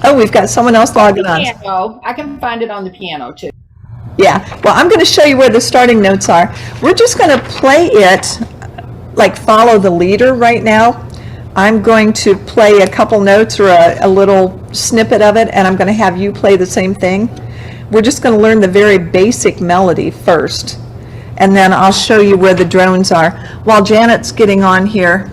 Oh, we've got someone else logging on. Piano. I can find it on the piano too. Yeah, well, I'm going to show you where the starting notes are. We're just going to play it like follow the leader right now. I'm going to play a couple notes or a little snippet of it, and I'm going to have you play the same thing. We're just going to learn the very basic melody first, and then I'll show you where the drones are. While Janet's getting on here,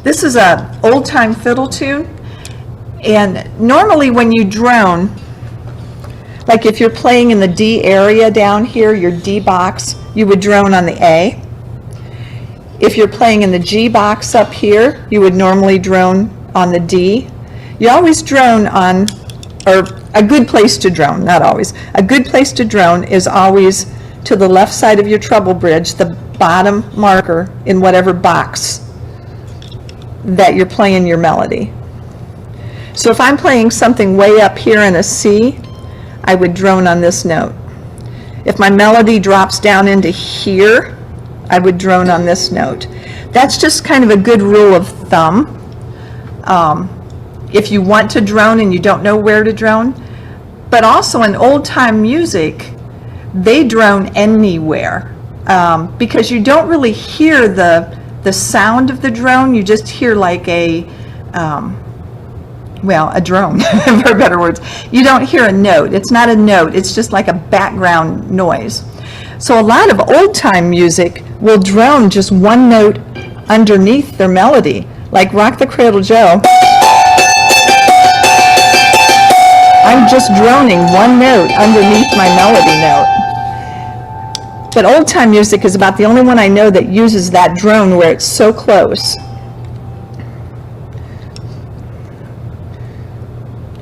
this is a old-time fiddle tune, and normally when you drone, like if you're playing in the D area down here, your D box, you would drone on the A. If you're playing in the G box up here, you would normally drone on the D. You always drone on, or a good place to drone, not always. A good place to drone is always to the left side of your treble bridge, the bottom marker in whatever box that you're playing your melody. So if I'm playing something way up here in a C, I would drone on this note. If my melody drops down into here, I would drone on this note. That's just kind of a good rule of thumb. If you want to drone and you don't know where to drone, but also in old-time music, they drone anywhere because you don't really hear the sound of the drone. You just hear like a drone, for better words. You don't hear a note. It's not a note. It's just like a background noise. So a lot of old-time music will drone just one note underneath their melody, like Rock the Cradle Joe. I'm just droning one note underneath my melody note. But old-time music is about the only one I know that uses that drone where it's so close.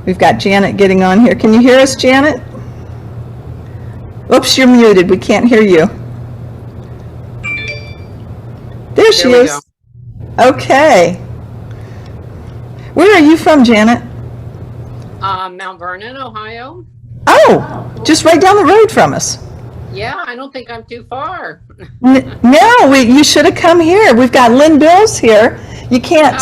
We've got Janet getting on here. Can you hear us, Janet? Oops, you're muted. We can't hear you. There she is. Okay. Where are you from, Janet? Mount Vernon, Ohio. Oh, just right down the road from us. Yeah, I don't think I'm too far. No, you should have come here. We've got Lynn Bills here. You can't.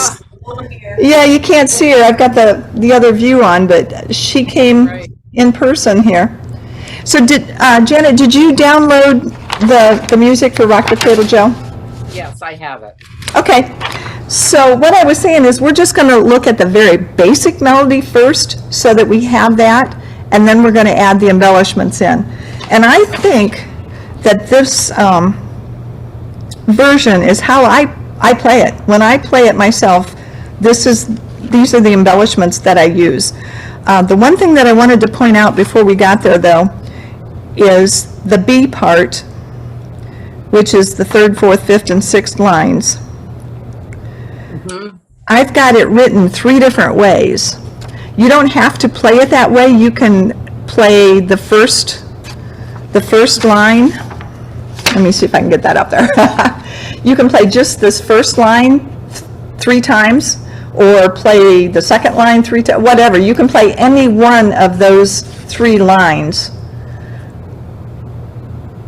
Yeah, you can't see her. I've got the other view on, but she came in person here. So Janet, did you download the music for Rock the Cradle Joe? Yes, I have it. Okay. So what I was saying is we're just going to look at the very basic melody first so that we have that, and then we're going to add the embellishments in. And I think that this version is how I play it. When I play it myself, these are the embellishments that I use. The one thing that I wanted to point out before we got there, though, is the B part, which is the 3rd, 4th, 5th, and 6th lines. Mm-hmm. I've got it written 3 different ways. You don't have to play it that way. You can play the first line. Let me see if I can get that up there. You can play just this first line 3 times, or play the second line 3 times, whatever. You can play any one of those 3 lines.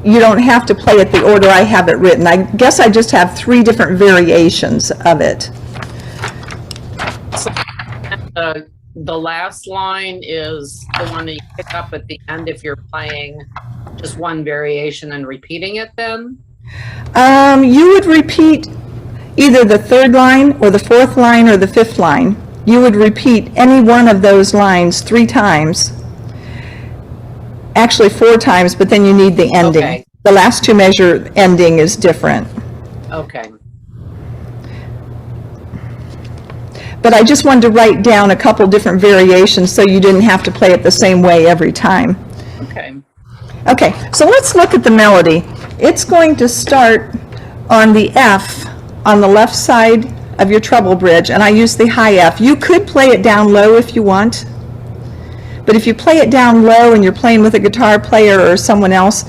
You don't have to play it the order I have it written. I guess I just have 3 different variations of it. So, the last line is the one that you pick up at the end if you're playing just one variation and repeating it then? You would repeat either the 3rd line or the 4th line or the 5th line. You would repeat any one of those lines 3 times. Actually 4 times, but then you need the ending. Okay. The last 2 measure ending is different. Okay. But I just wanted to write down a couple different variations so you didn't have to play it the same way every time. Okay. Okay, so let's look at the melody. It's going to start on the F on the left side of your treble bridge, and I use the high F. You could play it down low if you want, but if you play it down low and you're playing with a guitar player or someone else,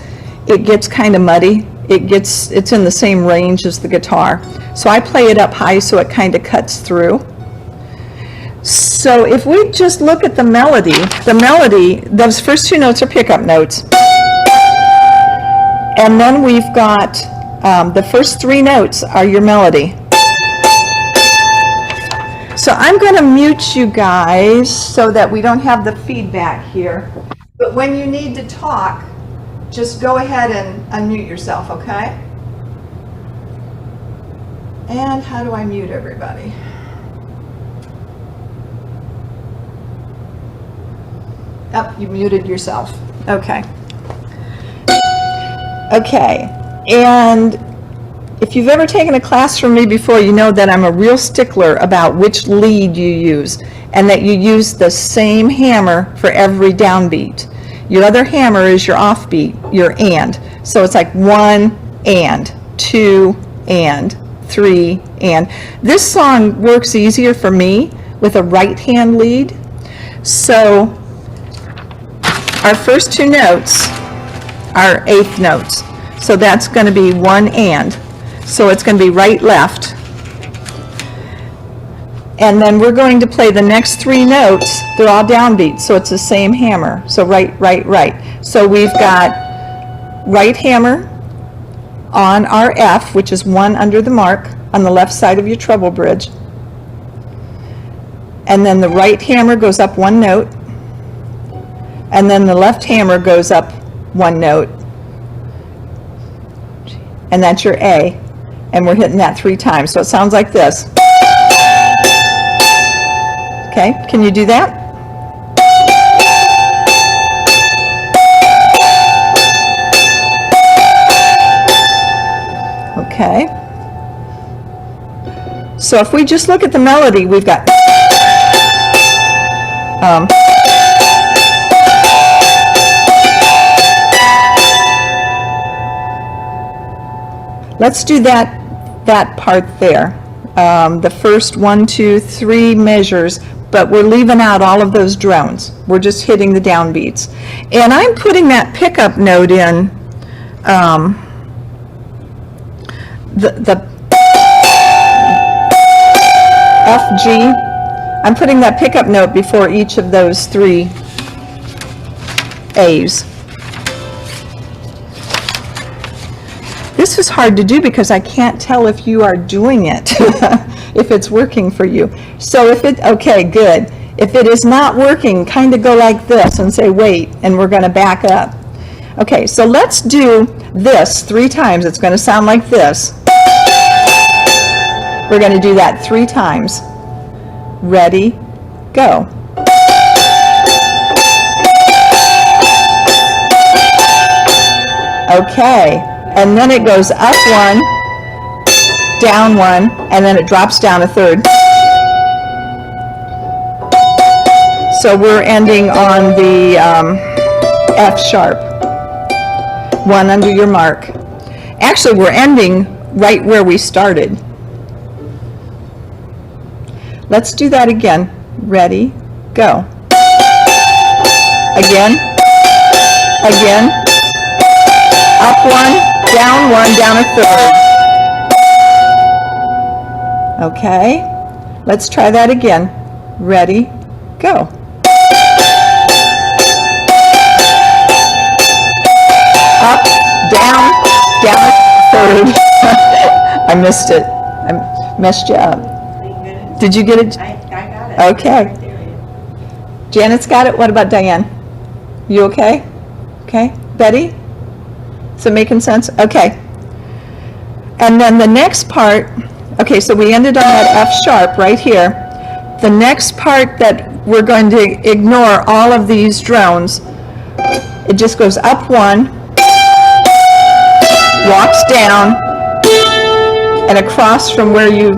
it gets kind of muddy. It's in the same range as the guitar. So I play it up high so it kind of cuts through. So if we just look at the melody, those first 2 notes are pickup notes. And then we've got the first 3 notes are your melody. So I'm going to mute you guys so that we don't have the feedback here. But when you need to talk, just go ahead and unmute yourself, okay? And how do I mute everybody? Oh, you muted yourself. Okay. Okay. And if you've ever taken a class from me before, you know that I'm a real stickler about which lead you use, and that you use the same hammer for every downbeat. Your other hammer is your offbeat, your and. So it's like 1 and, 2 and, 3 and. This song works easier for me with a right hand lead. So our first 2 notes are 8th notes. So that's going to be 1 and. So it's going to be right, left. And then we're going to play the next 3 notes. They're all downbeats, so it's the same hammer. So right, right, right. So we've got right hammer on our F, which is 1 under the mark on the left side of your treble bridge. And then the right hammer goes up 1 note. And then the left hammer goes up 1 note. And that's your A. And we're hitting that 3 times. So it sounds like this. Okay, can you do that? Okay. So if we just look at the melody, we've got let's do that part there. The first 1, 2, 3 measures, but we're leaving out all of those drones. We're just hitting the downbeats. And I'm putting that pickup note in the F, G. I'm putting that pickup note before each of those 3 A's. This is hard to do because I can't tell if you are doing it, if it's working for you. So if it, okay, good. If it is not working, kind of go like this and say, wait, and we're going to back up. Okay, so let's do this 3 times. It's going to sound like this. We're going to do that 3 times. Ready, go. Okay. And then it goes up 1, down 1, and then it drops down a 3rd. So we're ending on the F sharp, 1 under your mark. Actually, we're ending right where we started. Let's do that again. Ready, go. Again, again, up 1. Down 1, down a 3rd. Okay, let's try that again. Ready, go. Up, down, down a 3rd. I missed it. I messed you up. Did you get it? I got it. Okay. Janet's got it. What about Diane? You okay? Okay. Betty? Is it making sense? Okay. And then the next part, okay, so we ended on that F sharp right here. The next part that we're going to ignore all of these drones, it just goes up 1, walks down, and across from where you,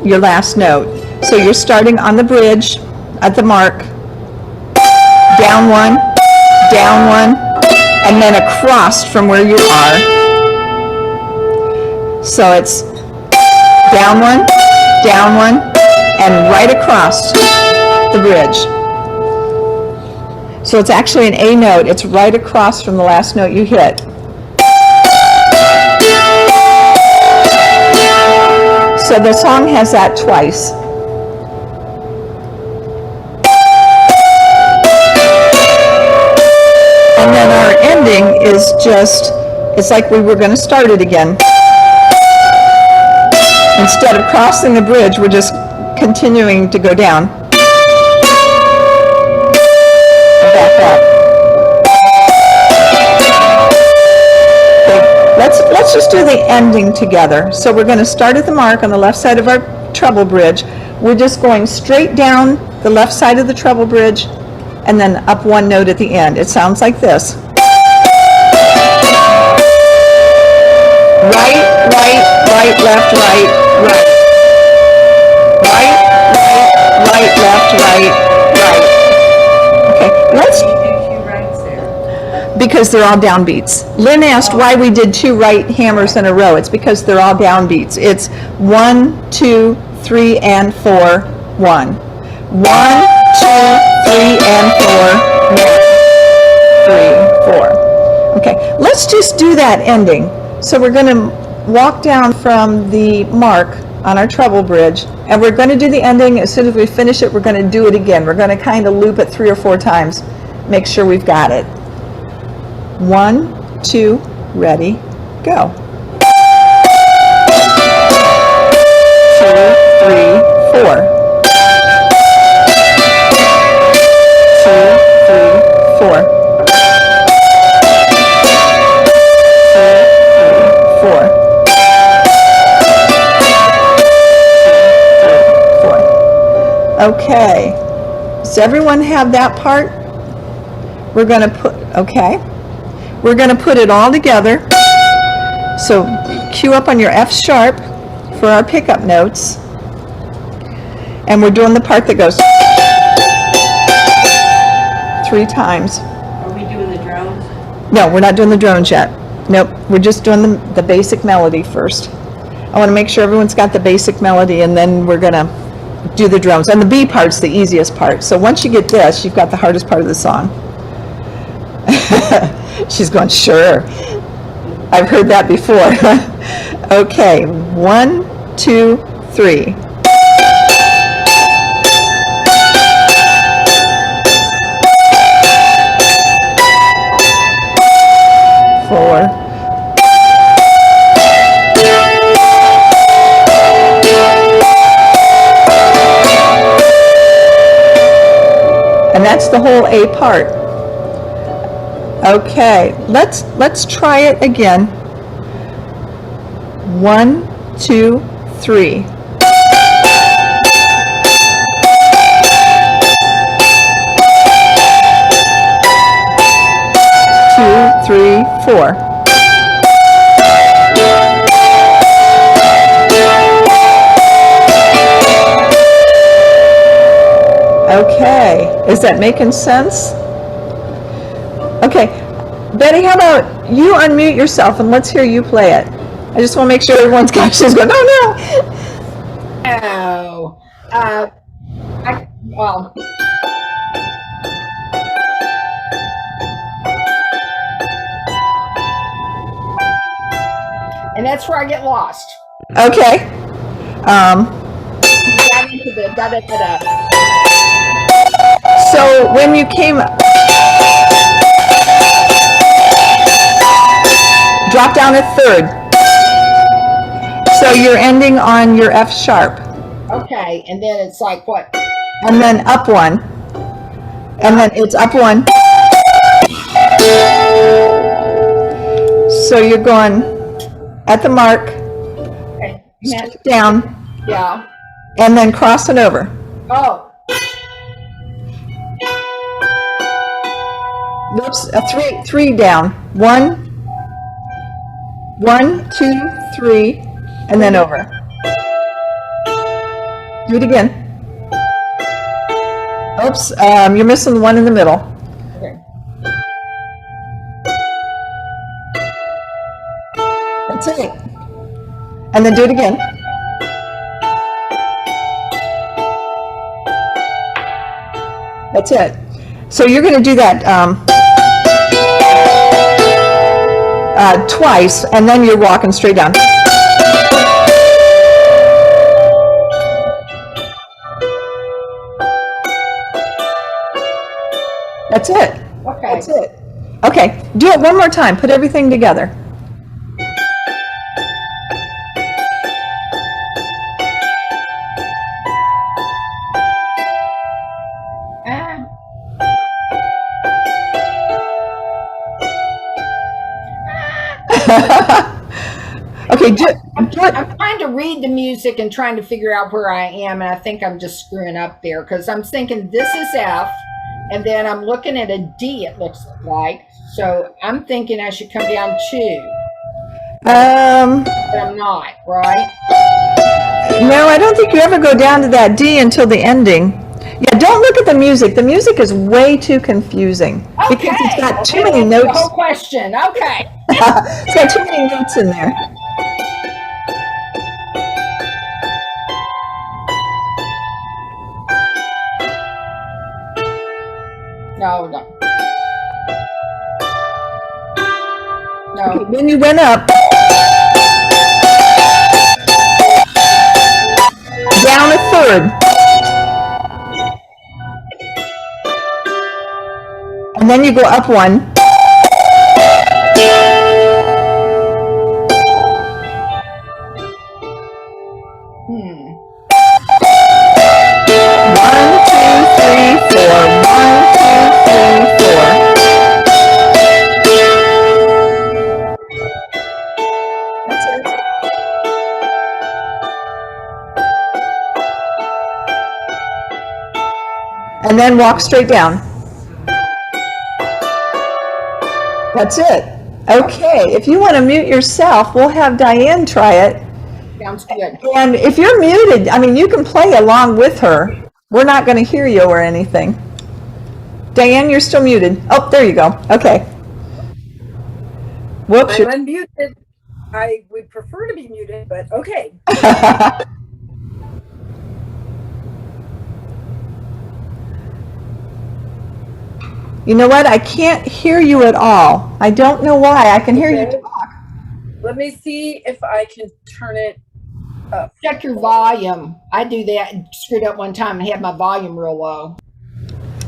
your last note. So you're starting on the bridge at the mark, down 1, down 1, and then across from where you are. So it's down 1, and right across the bridge. So it's actually an A note. It's right across from the last note you hit. So the song has that twice. And then our ending is just, it's like we were going to start it again. Instead of crossing the bridge, we're just continuing to go down. Back up. Okay, let's just do the ending together. So we're going to start at the mark on the left side of our treble bridge. We're just going straight down the left side of the treble bridge and then up one note at the end. It sounds like this. Right, right, right, left, right, right. Right, right, right, left, right, right. Okay, let's, because they're all downbeats. Lynn asked why we did 2 right hammers in a row. It's because they're all downbeats. It's 1, 2, 3, and 4, 1. 1, 2, 3, and 4, 1, 3, 4. Okay, let's just do that ending. So we're going to walk down from the mark on our treble bridge, and we're going to do the ending. As soon as we finish it, we're going to do it again. We're going to kind of loop it 3 or 4 times, make sure we've got it. 1, 2, ready, go. 2, 3, 4. 2, 3, 4. 4. Okay, does everyone have that part? We're going to put, okay, we're going to put it all together. So cue up on your F sharp for our pickup notes. And we're doing the part that goes 3 times. Are we doing the drones? No, we're not doing the drones yet. Nope, we're just doing the basic melody first. I want to make sure everyone's got the basic melody, and then we're going to do the drums. And the B part's the easiest part. So once you get this, you've got the hardest part of the song. She's going, sure. I've heard that before. Okay, 1, 2, 3. 4. And that's the whole A part. Okay, let's try it again. 1, 2, 3. 2, 3, 4. Okay, is that making sense? Okay, Betty, how about you unmute yourself and let's hear you play it. I just want to make sure everyone's got, she's going, oh no. Oh, well, and that's where I get lost. Okay. Got into the da-da-da-da. So when you came, drop down a third. So you're ending on your F sharp. Okay, and then it's like what? And then up one. And then it's up one. So you're going at the mark, Okay. straight down, Yeah. and then crossing over. Oh, Whoops, a three down. 1, 2, 3, and then over. Do it again. Oops, you're missing the one in the middle. okay. That's it. And then do it again. That's it. So you're going to do that twice, and then you're walking straight down. That's it. Okay. That's it. Okay, do it one more time. Put everything together. Okay, I'm trying to read the music and trying to figure out where I am, and I think I'm just screwing up there because I'm thinking this is F, and then I'm looking at a D, it looks like. So I'm thinking I should come down 2, but I'm not, right? no, I don't think you ever go down to that D until the ending. Yeah, don't look at the music. The music is way too confusing because it's got too many That's notes. the whole question. Okay. It's got too many notes in there. No, no. Okay, No. when you went up, down a third, and then you go up 1. Hmm. 1, 2, 3, 4. 1, 2, 3, 4. That's it. And then walk straight down. That's it. Okay, if you want to mute yourself, we'll have Diane try it. Sounds good. And if you're muted, I mean, you can play along with her. We're not going to hear you or anything. Diane, you're still muted. Oh, there you go. Okay. Whoops. I'm unmuted. I would prefer to be muted, but okay. You know what? I can't hear you at all. I don't know why. I can hear you Okay. talk. Let me see if I can turn it up. Check your volume. I do that. Screwed up one time and had my volume real low.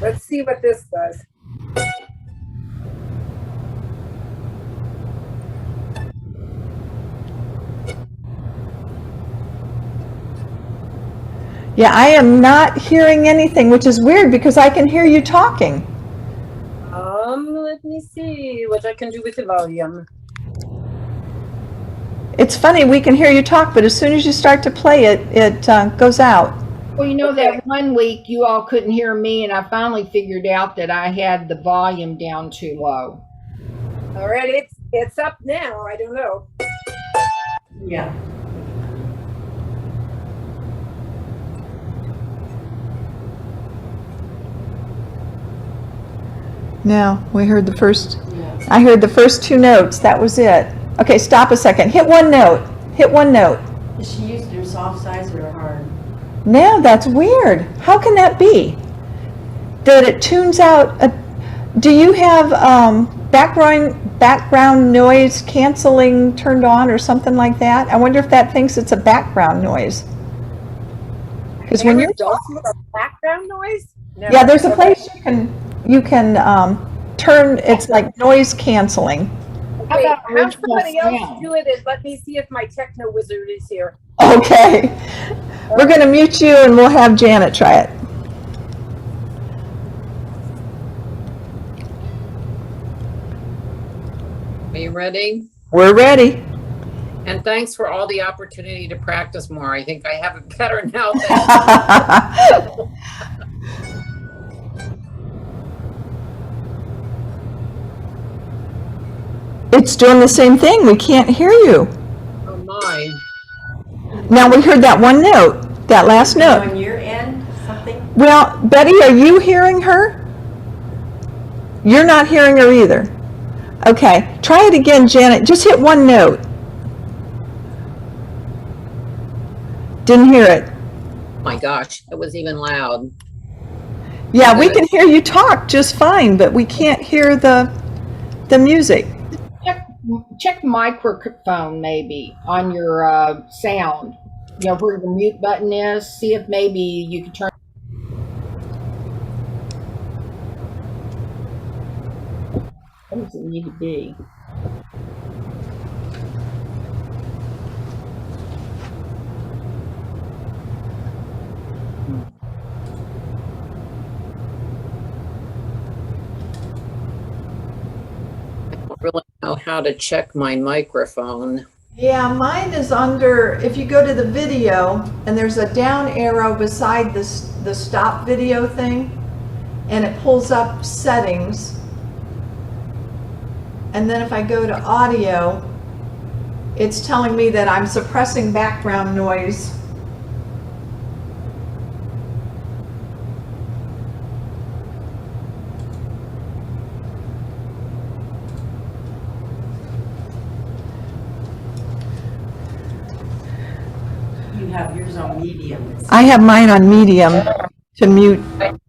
Let's see what this does. Yeah, I am not hearing anything, which is weird because I can hear you talking. Let me see what I can do with the volume. It's funny, we can hear you talk, but as soon as you start to play it, it goes out. Well, you know, that one week you all couldn't hear me, and I finally figured out that I had the volume down too low. All right, it's up now. I don't know. Yeah. No, we heard the first, Yeah. I heard the first 2 notes. That was it. Okay, stop a second. Hit 1 note. Hit 1 note. Is she using her soft sides or her hard? No, that's weird. How can that be? That it tunes out. Do you have background noise canceling turned on or something like that? I wonder if that thinks it's a background noise. Because when you're Dulcimer background noise? No. yeah, there's a place you can turn. It's like noise canceling. How Wait, about have original somebody else sound? do it and let me see if my techno wizard is here. Okay, we're going to mute you and we'll have Janet try it. Are you ready? We're ready. And thanks for all the opportunity to practice more. I think I have it better now. It's doing the same thing. We can't hear you. Oh my. Now we heard that 1 note, that last note. On your end, something? Well, Betty, are you hearing her? You're not hearing her either. Okay, try it again, Janet. Just hit 1 note. Didn't hear it. Oh my gosh, it was even loud. Yeah, we can hear you talk just fine, but we can't hear the music. Check microphone maybe on your sound. You know where the mute button is. See if maybe you can turn. What does it need to be? I don't really know how to check my microphone. Yeah, mine is under, if you go to the video, and there's a down arrow beside this, the stop video thing, and it pulls up settings. And then if I go to audio, it's telling me that I'm suppressing background noise. You have yours on medium. I have mine on medium to mute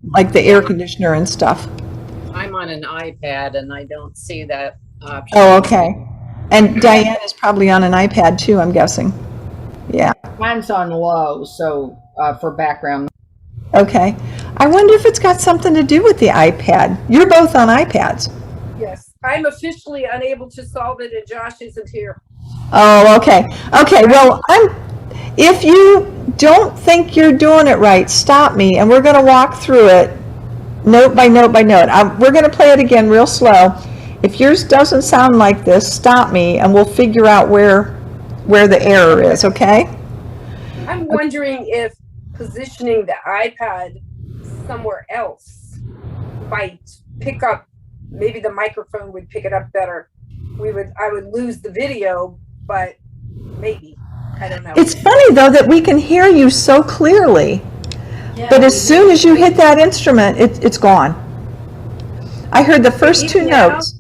like the air conditioner and stuff. I'm on an iPad and I don't see that option. Oh, okay. And Diane is probably on an iPad too, I'm guessing. Yeah, Mine's on low, so for background. okay. I wonder if it's got something to do with the iPad. You're both on iPads. Yes, I'm officially unable to solve it, and Josh isn't here. Oh, okay. Okay, well, if you don't think you're doing it right, stop me and we're going to walk through it note by note by note. We're going to play it again real slow. If yours doesn't sound like this, stop me and we'll figure out where the error is, okay? I'm wondering if positioning the iPad somewhere else might pick up, maybe the microphone would pick it up better. I would lose the video, but maybe. I don't know. It's funny though that we can hear you so clearly, Yeah, but as soon as you hit that instrument, it's gone. I heard the first two Even now? notes.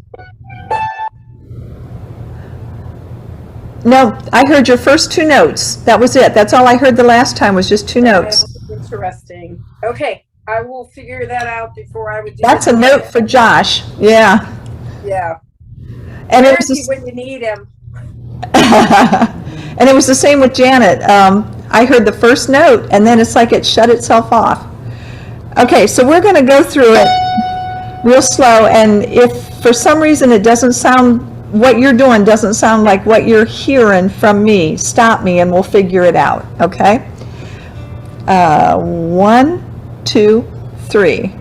No, I heard your first two notes. That was it. That's all I heard the last time was just two notes. Interesting. Okay, I will figure that out before I would do That's it. a note for Josh. Yeah. Yeah. And it Where's was he the, when you need him? and it was the same with Janet. I heard the first note and then it's like it shut itself off. Okay, so we're going to go through it real slow, and if for some reason it doesn't sound, what you're doing doesn't sound like what you're hearing from me, stop me and we'll figure it out, okay? 1, 2, 3.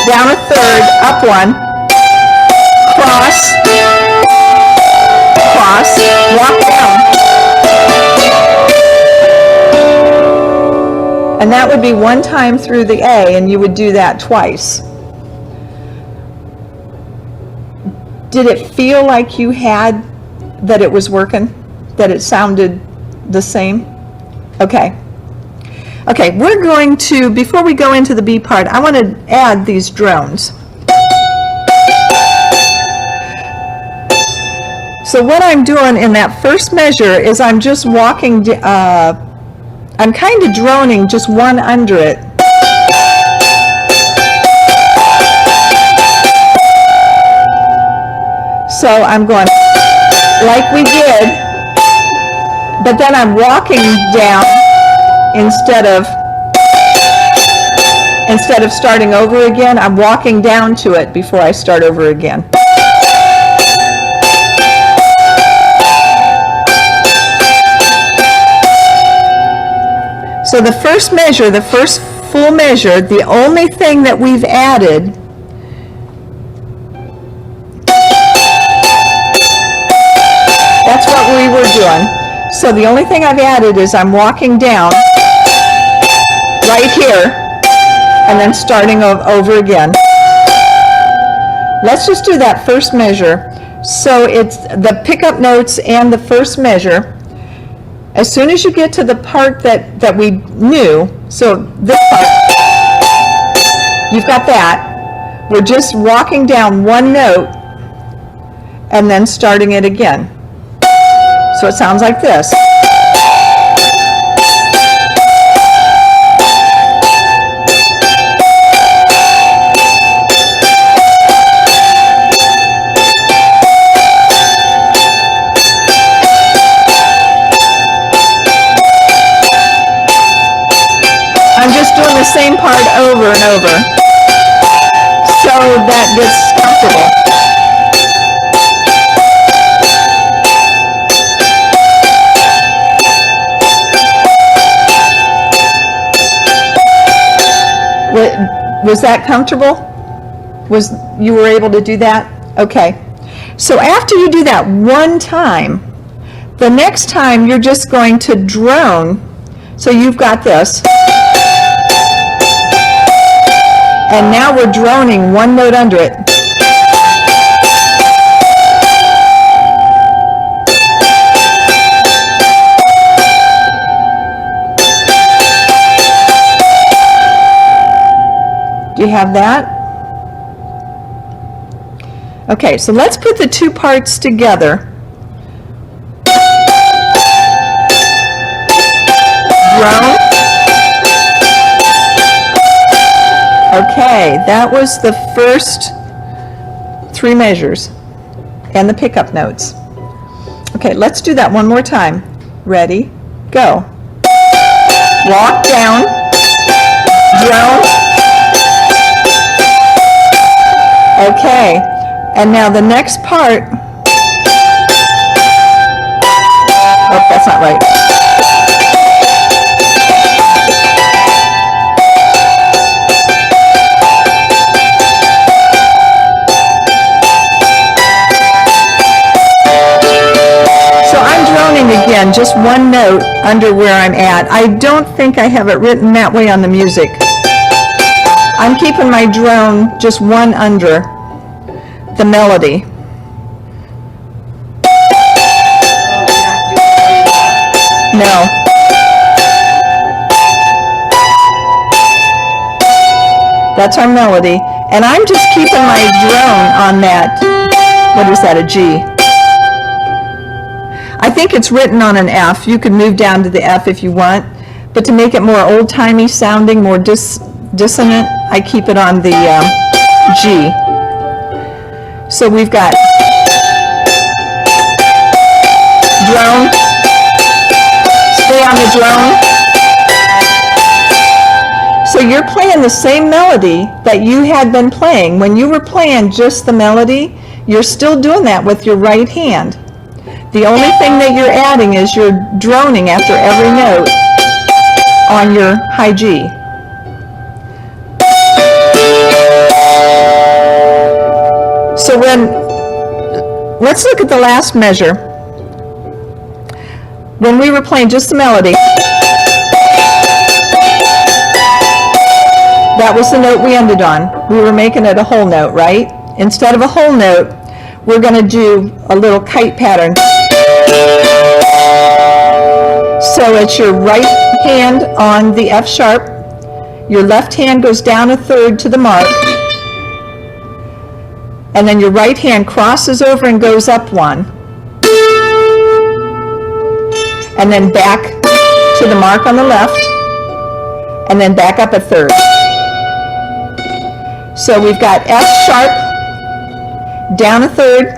Down a third, up one, cross, walk down. And that would be one time through the A, and you would do that twice. Did it feel like you had, that it was working? That it sounded the same? Okay. Okay, we're going to, before we go into the B part, I want to add these drones. So what I'm doing in that first measure is I'm just walking, I'm kind of droning just one under it. So I'm going like we did, but then I'm walking down instead of starting over again. I'm walking down to it before I start over again. So the first measure, the first full measure, the only thing that we've added that's what we were doing. So the only thing I've added is I'm walking down right here and then starting over again. Let's just do that first measure. So it's the pickup notes and the first measure. As soon as you get to the part that we knew, so this part, you've got that. We're just walking down one note and then starting it again. So it sounds like this. I'm just doing the same part over and over so that gets comfortable. Was that comfortable? You were able to do that? Okay. So after you do that one time, the next time you're just going to drone. So you've got this. And now we're droning one note under it. Do you have that? Okay, so let's put the two parts together. Drone. Okay, that was the first three measures and the pickup notes. Okay, let's do that one more time. Ready, go. Walk down, drone. Okay, and now the next part. Oh, that's not right. Again, just one note under where I'm at. I don't think I have it written that way on the music. I'm keeping my drone just one under the melody. No. That's our melody. And I'm just keeping my drone on that. What is that, a G? I think it's written on an F. You could move down to the F if you want, but to make it more old-timey sounding, more dissonant, I keep it on the G. So we've got drone, stay on the drone. So you're playing the same melody that you had been playing. When you were playing just the melody, you're still doing that with your right hand. The only thing that you're adding is you're droning after every note on your high G. So let's look at the last measure. When we were playing just the melody, that was the note we ended on. We were making it a whole note, right? Instead of a whole note, we're going to do a little kite pattern. So it's your right hand on the F sharp, your left hand goes down a third to the mark, and then your right hand crosses over and goes up one, and then back to the mark on the left, and then back up a third. So we've got F sharp, down a third,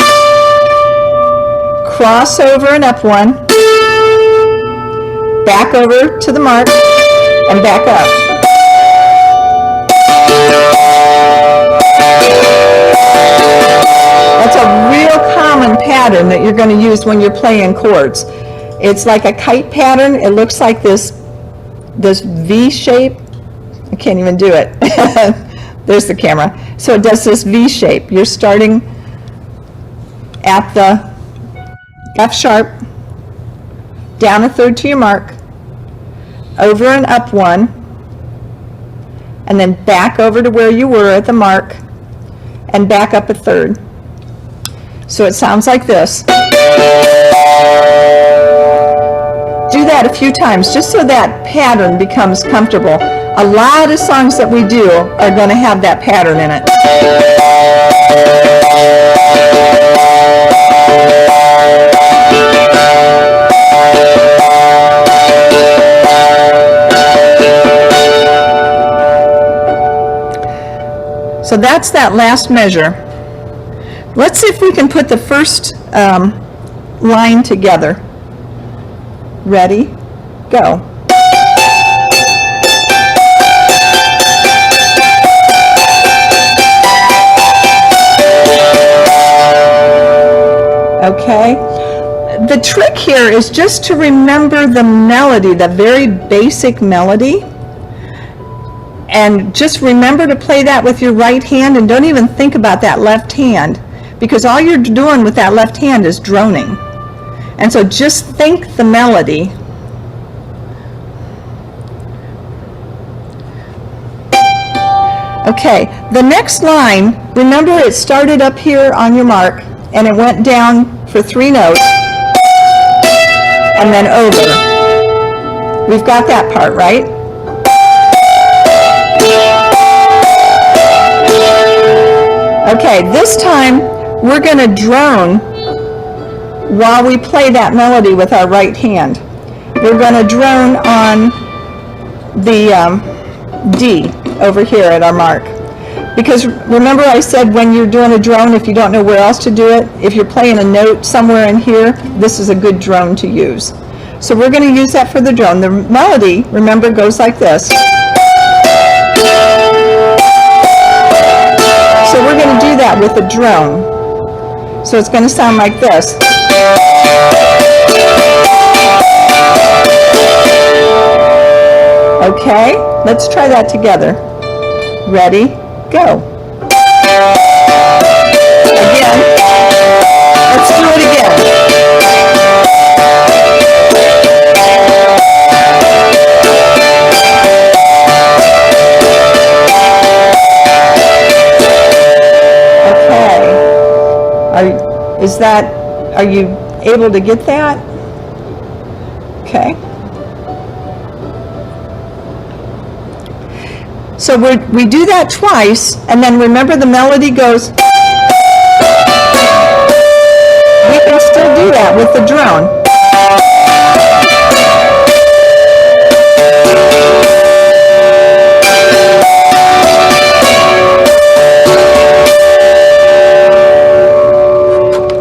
cross over and up one, back over to the mark, and back up. That's a real common pattern that you're going to use when you're playing chords. It's like a kite pattern. It looks like this V shape. I can't even do it. There's the camera. So it does this V shape. You're starting at the F sharp, down a third to your mark, over and up one, and then back over to where you were at the mark, and back up a third. So it sounds like this. Do that a few times just so that pattern becomes comfortable. A lot of songs that we do are going to have that pattern in it. So that's that last measure. Let's see if we can put the first line together. Ready? Go. Okay. The trick here is just to remember the melody, the very basic melody, And just remember to play that with your right hand, and don't even think about that left hand, because all you're doing with that left hand is droning. And so just think the melody. Okay, the next line, remember it started up here on your mark, and it went down for 3 notes, and then over. We've got that part, right? Okay, this time we're going to drone while we play that melody with our right hand. We're going to drone on the D over here at our mark. Because remember I said when you're doing a drone, if you don't know where else to do it, if you're playing a note somewhere in here, this is a good drone to use. So we're going to use that for the drone. The melody, remember, goes like this. So we're going to do that with a drone. So it's going to sound like this. Okay, let's try that together. Ready, go. Again. Let's do it again. Are you able to get that? Okay. So we do that twice, and then remember the melody goes. We can still do that with the drone.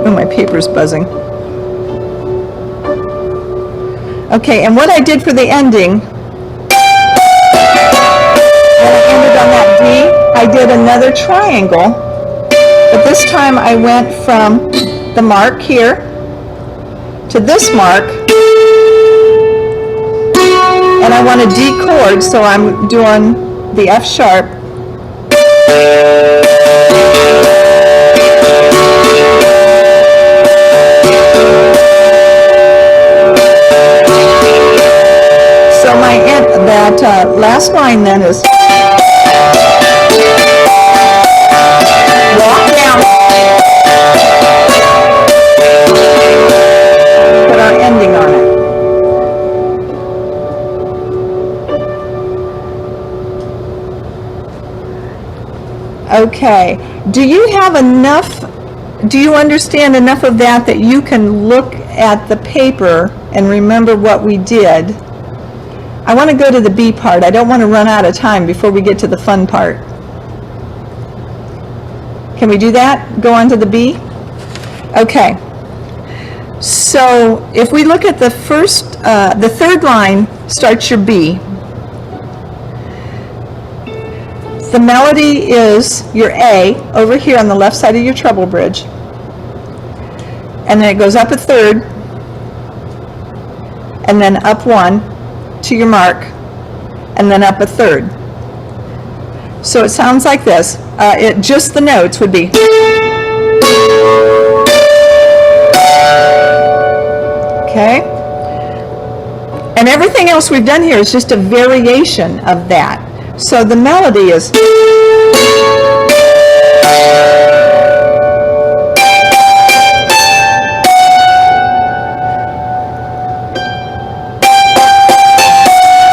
Oh, my paper's buzzing. Okay, and what I did for the ending, when I ended on that D, I did another triangle, but this time I went from the mark here to this mark, and I want a D chord, so I'm doing the F sharp. So that last line then is walk down, put our ending on it. Okay, do you have enough, do you understand enough of that that you can look at the paper and remember what we did? I want to go to the B part. I don't want to run out of time before we get to the fun part. Can we do that? Go on to the B? Okay. So if we look at the third line starts your B. The melody is your A over here on the left side of your treble bridge. And then it goes up a third, and then up one to your mark, and then up a third. So it sounds like this. Just the notes would be. Okay? And everything else we've done here is just a variation of that. So the melody is.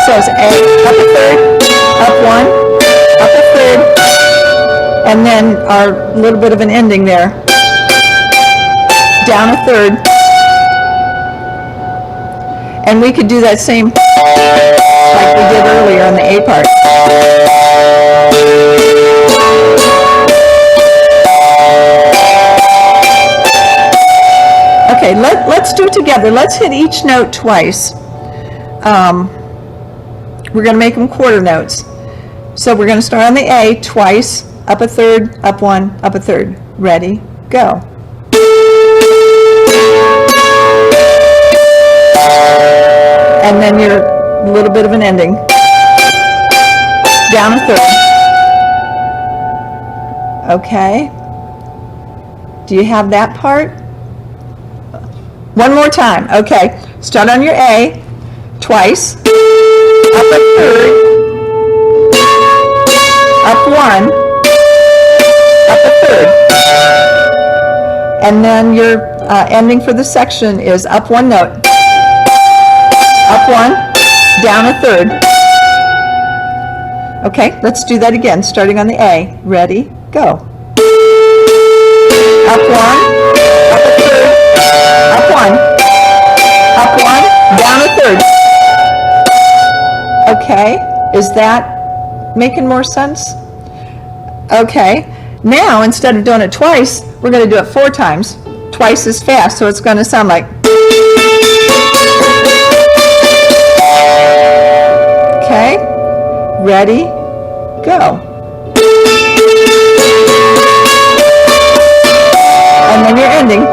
So it's A, up a third, up one, up a third, and then our little bit of an ending there. Down a third. And we could do that same like we did earlier on the A part. Okay, let's do it together. Let's hit each note twice. We're going to make them quarter notes. So we're going to start on the A twice, up a third, up one, up a third. Ready, go. And then your little bit of an ending. down a third. Okay. Do you have that part? One more time. Okay. Start on your A, twice, up a third, up one, up a third. And then your ending for the section is up one note, up one, down a third. Okay, let's do that again, starting on the A. Ready, go. Up one, up a third, up one, down a third. Okay, is that making more sense? Okay, now instead of doing it twice, we're going to do it 4 times, twice as fast, so it's going to sound like. Okay, ready, go. And then you're ending.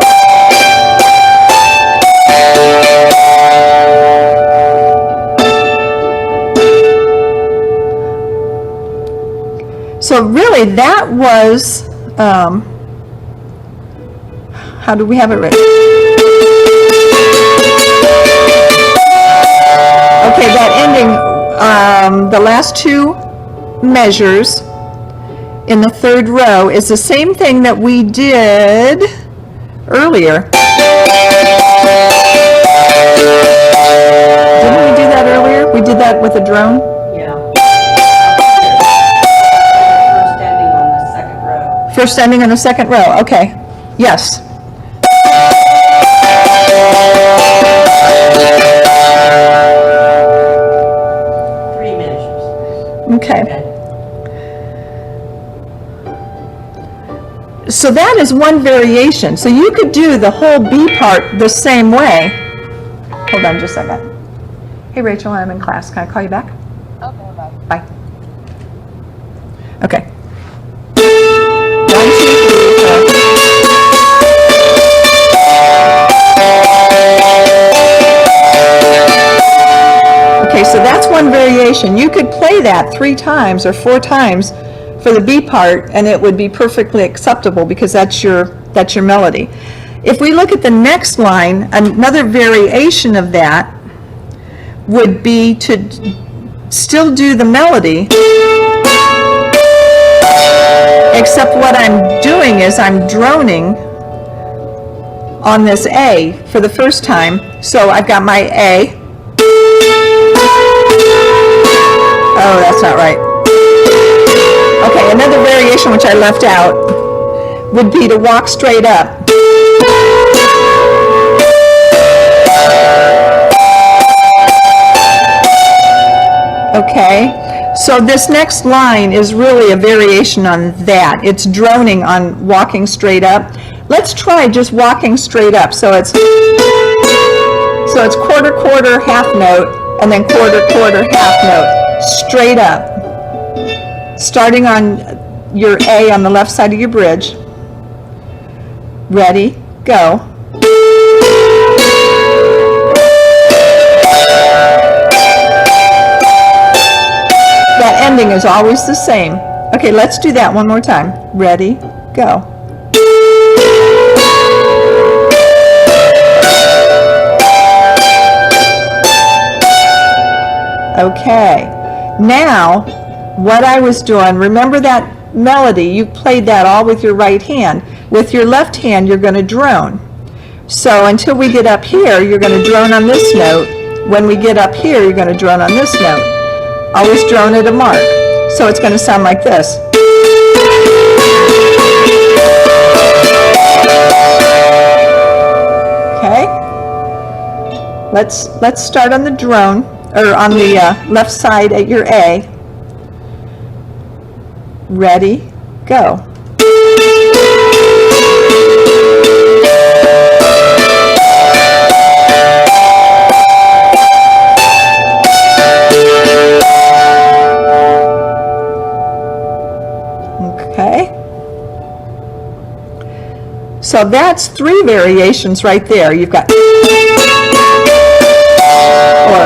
So really that was, how do we have it written? Okay, that ending, the last 2 measures in the 3rd row is the same thing that we did earlier. Didn't we do that earlier? We did that with a drone? Yeah. First ending on the second row. First ending on the 2nd row, okay. Yes. Three measures. Okay. So that is one variation. So you could do the whole B part the same way. Hold on just a second. Hey Rachel, I'm in class. Can I call you back? Okay, bye. Bye. Okay. 1, 2, 3, 4. Okay, so that's one variation. You could play that 3 times or 4 times for the B part, and it would be perfectly acceptable because that's your melody. If we look at the next line, another variation of that would be to still do the melody, except what I'm doing is I'm droning on this A for the first time. So I've got my A. Oh, that's not right. Okay, another variation which I left out would be to walk straight up. Okay, so this next line is really a variation on that. It's droning on walking straight up. Let's try just walking straight up. So it's quarter, quarter, half note, and then quarter, quarter, half note, straight up. Starting on your A on the left side of your bridge. Ready, go. That ending is always the same. Okay, let's do that one more time. Ready, go. Okay, now what I was doing, remember that melody, you played that all with your right hand. With your left hand, you're going to drone. So until we get up here, you're going to drone on this note. When we get up here, you're going to drone on this note. Always drone at a mark. So it's going to sound like this. Okay. Let's start on the drone, or on the left side at your A. Ready, go. Okay. So that's 3 variations right there. You've got or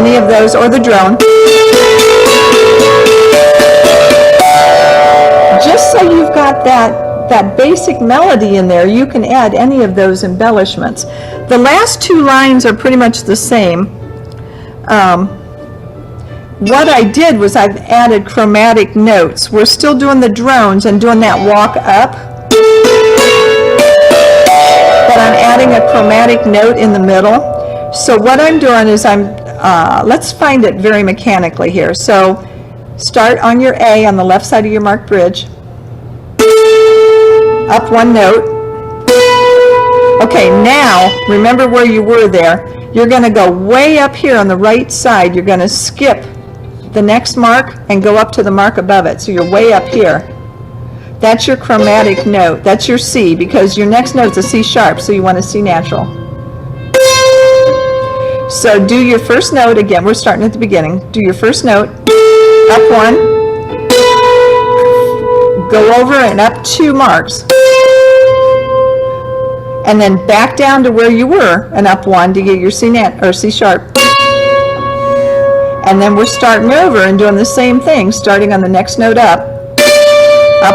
any of those, or the drone. Just so you've got that basic melody in there, you can add any of those embellishments. The last two lines are pretty much the same. What I did was I've added chromatic notes. We're still doing the drones and doing that walk up, but I'm adding a chromatic note in the middle. So what I'm doing is let's find it very mechanically here. So start on your A on the left side of your marked bridge, up one note. Okay, now remember where you were there. You're going to go way up here on the right side. You're going to skip the next mark and go up to the mark above it. So you're way up here. That's your chromatic note. That's your C, because your next note is a C sharp, so you want a C natural. So do your first note again. We're starting at the beginning. Do your first note, up one, go over and up two marks, and then back down to where you were and up one to get your C net or C sharp. And then we're starting over and doing the same thing, starting on the next note up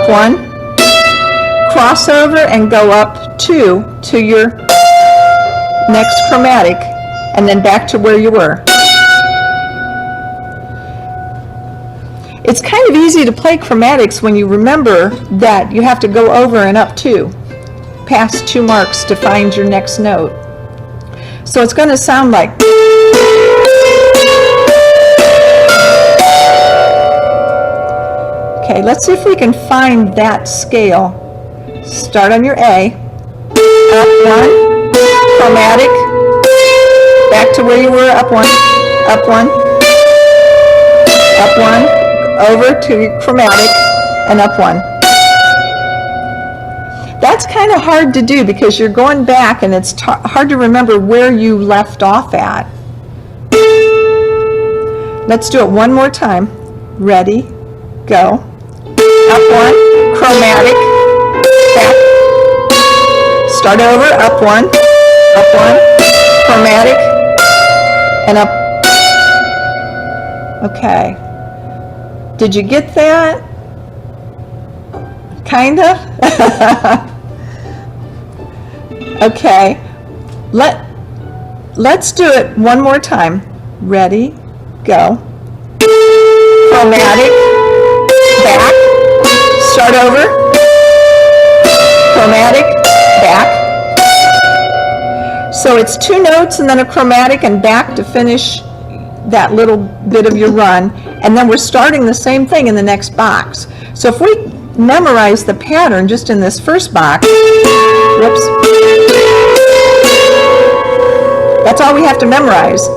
one, cross over and go up two to your next chromatic, and then back to where you were. It's kind of easy to play chromatics when you remember that you have to go over and up two, past two marks to find your next note. So it's going to sound like. Okay, let's see if we can find that scale. Start on your A, up one, chromatic, back to where you were, up one, up one, over to your chromatic, and up one. That's kind of hard to do because you're going back and it's hard to remember where you left off at. Let's do it one more time. Ready, go. Up one, chromatic, back, start over, up one, chromatic, and up. Okay. Did you get that? Kinda? Okay. Let's do it one more time. Ready, go. Chromatic, back, start over, chromatic, back. So it's two notes and then a chromatic and back to finish that little bit of your run, and then we're starting the same thing in the next box. So if we memorize the pattern just in this first box, whoops, that's all we have to memorize.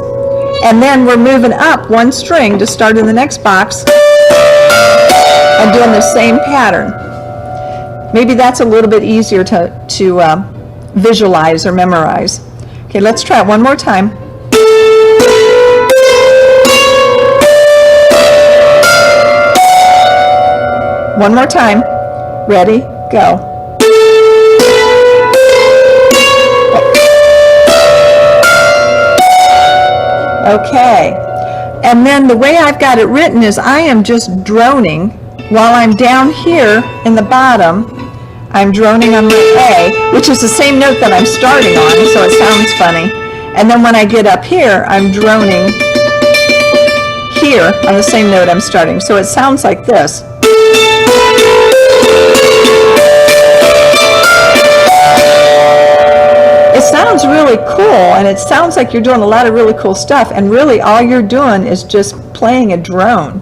And then we're moving up one string to start in the next box and doing the same pattern. Maybe that's a little bit easier to visualize or memorize. Okay, let's try it one more time. One more time. Ready, go. Okay. And then the way I've got it written is I am just droning while I'm down here in the bottom. I'm droning on my A, which is the same note that I'm starting on, so it sounds funny. And then when I get up here, I'm droning here on the same note I'm starting. So it sounds like this. It sounds really cool, and it sounds like you're doing a lot of really cool stuff, and really all you're doing is just playing a drone.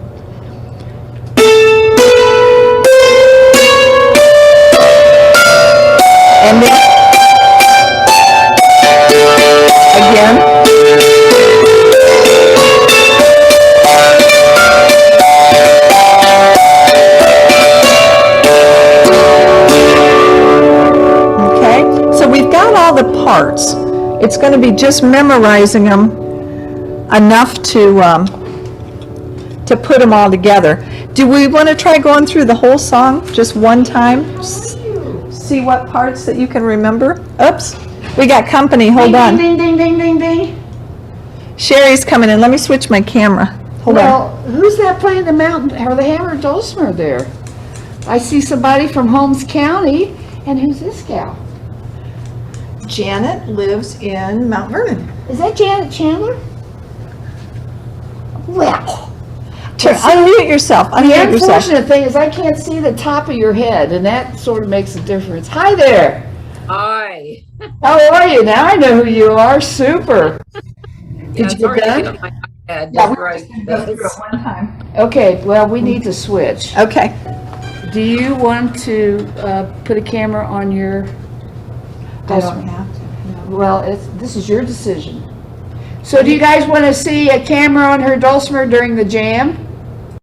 And then, again. Okay, so we've got all the parts. It's going to be just memorizing them enough to put them all together. Do we want to try going through the whole song just one time? See what parts that you can remember. Oops, we got company. Hold on. Ding, ding, ding, ding, ding, ding. Sherry's coming in. Let me switch my camera. Hold on. Well, who's that playing the mountain or the hammer dulcimer there? I see somebody from Holmes County, and who's this gal? Janet lives in Mount Vernon. Is that Janet Chandler? Well, Unmute yourself. the Unmute yourself. unfortunate thing is I can't see the top of your head, and that sort of makes a difference. Hi there. Hi. How are you? Now I know who you are. Super. Yeah, Did it's you already get done? on my head. Yeah, That's we're right. just gonna go through it one time. Okay, well, we need to switch. Okay. Do you want to put a camera on your I don't have to. Well, this is your decision. So do you guys want to see a camera on her dulcimer during the jam?